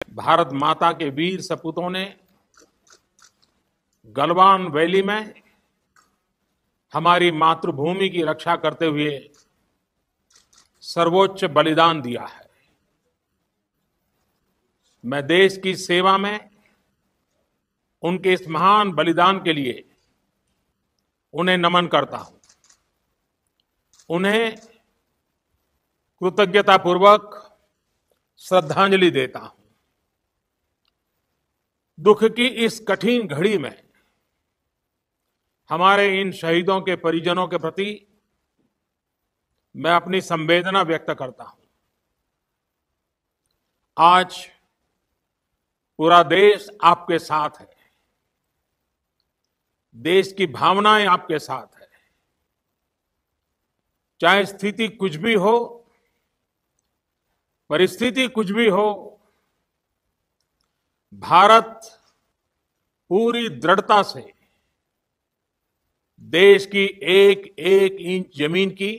भारत माता के वीर सपूतों ने गलवान वैली में हमारी मातृभूमि की रक्षा करते हुए सर्वोच्च बलिदान दिया है। मैं देश की सेवा में उनके इस महान बलिदान के लिए उन्हें नमन करता हूं। उन्हें कृतज्ञतापूर्वक श्रद्धांजलि देता हूं। दुख की इस कठिन घड़ी में हमारे इन शहीदों के परिजनों के प्रति मैं अपनी संवेदना व्यक्त करता हूं। आज पूरा देश आपके साथ है। देश की भावनाएं आपके साथ है। चाहे स्थिति कुछ भी हो, परिस्थिति कुछ भी हो, भारत पूरी दृढ़ता से देश की एक एक इंच जमीन की,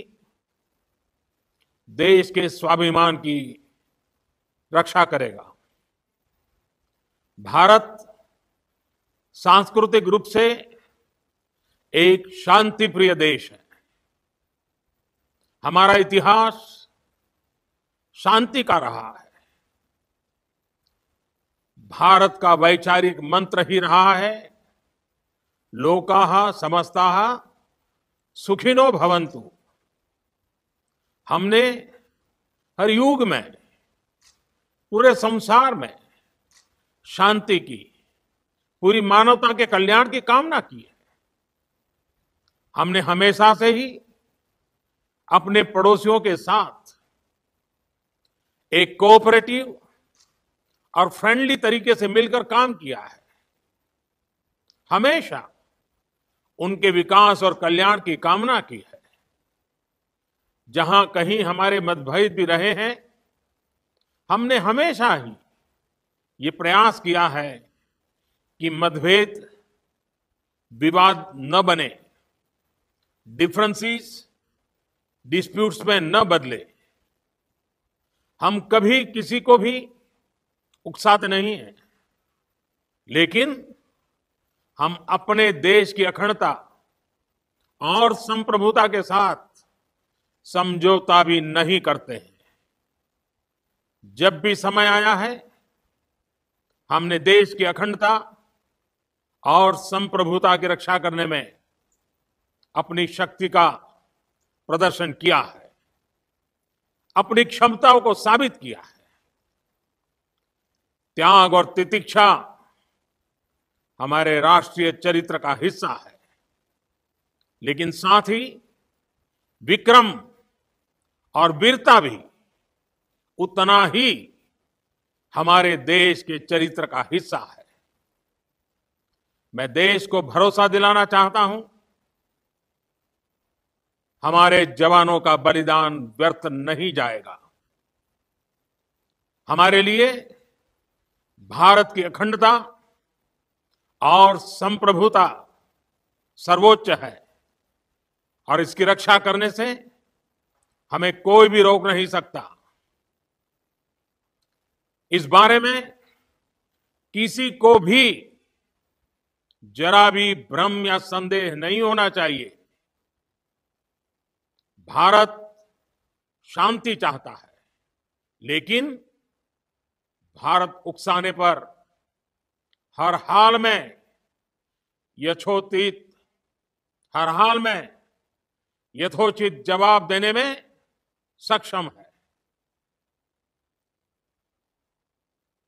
देश के स्वाभिमान की रक्षा करेगा। भारत सांस्कृतिक रूप से एक शांतिप्रिय देश है। हमारा इतिहास शांति का रहा है। भारत का वैचारिक मंत्र ही रहा है, लोकाः समस्ताः सुखिनो भवन्तु। हमने हर युग में, पूरे संसार में शांति की, पूरी मानवता के कल्याण की कामना की है। हमने हमेशा से ही अपने पड़ोसियों के साथ एक कोऑपरेटिव और फ्रेंडली तरीके से मिलकर काम किया है। हमेशा उनके विकास और कल्याण की कामना की है। जहां कहीं हमारे मतभेद भी रहे हैं, हमने हमेशा ही ये प्रयास किया है कि मतभेद विवाद न बने, डिफरेंसेस डिस्प्यूट्स में न बदले। हम कभी किसी को भी उकसाते नहीं हैं, लेकिन हम अपने देश की अखंडता और संप्रभुता के साथ समझौता भी नहीं करते हैं। जब भी समय आया है, हमने देश की अखंडता और संप्रभुता की रक्षा करने में अपनी शक्ति का प्रदर्शन किया है, अपनी क्षमताओं को साबित किया है। त्याग और तितिक्षा हमारे राष्ट्रीय चरित्र का हिस्सा है, लेकिन साथ ही विक्रम और वीरता भी उतना ही हमारे देश के चरित्र का हिस्सा है। मैं देश को भरोसा दिलाना चाहता हूं, हमारे जवानों का बलिदान व्यर्थ नहीं जाएगा। हमारे लिए भारत की अखंडता और संप्रभुता सर्वोच्च है, और इसकी रक्षा करने से हमें कोई भी रोक नहीं सकता। इस बारे में किसी को भी जरा भी भ्रम या संदेह नहीं होना चाहिए। भारत शांति चाहता है, लेकिन भारत उकसाने पर हर हाल में यथोचित यथोचित जवाब देने में सक्षम है।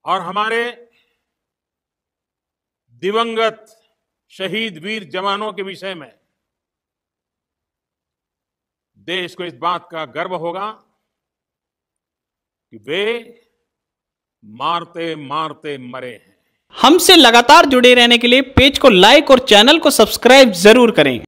और हमारे दिवंगत शहीद वीर जवानों के विषय में देश को इस बात का गर्व होगा कि वे मारते मारते मरे हैं। हमसे लगातार जुड़े रहने के लिए पेज को लाइक और चैनल को सब्सक्राइब जरूर करें।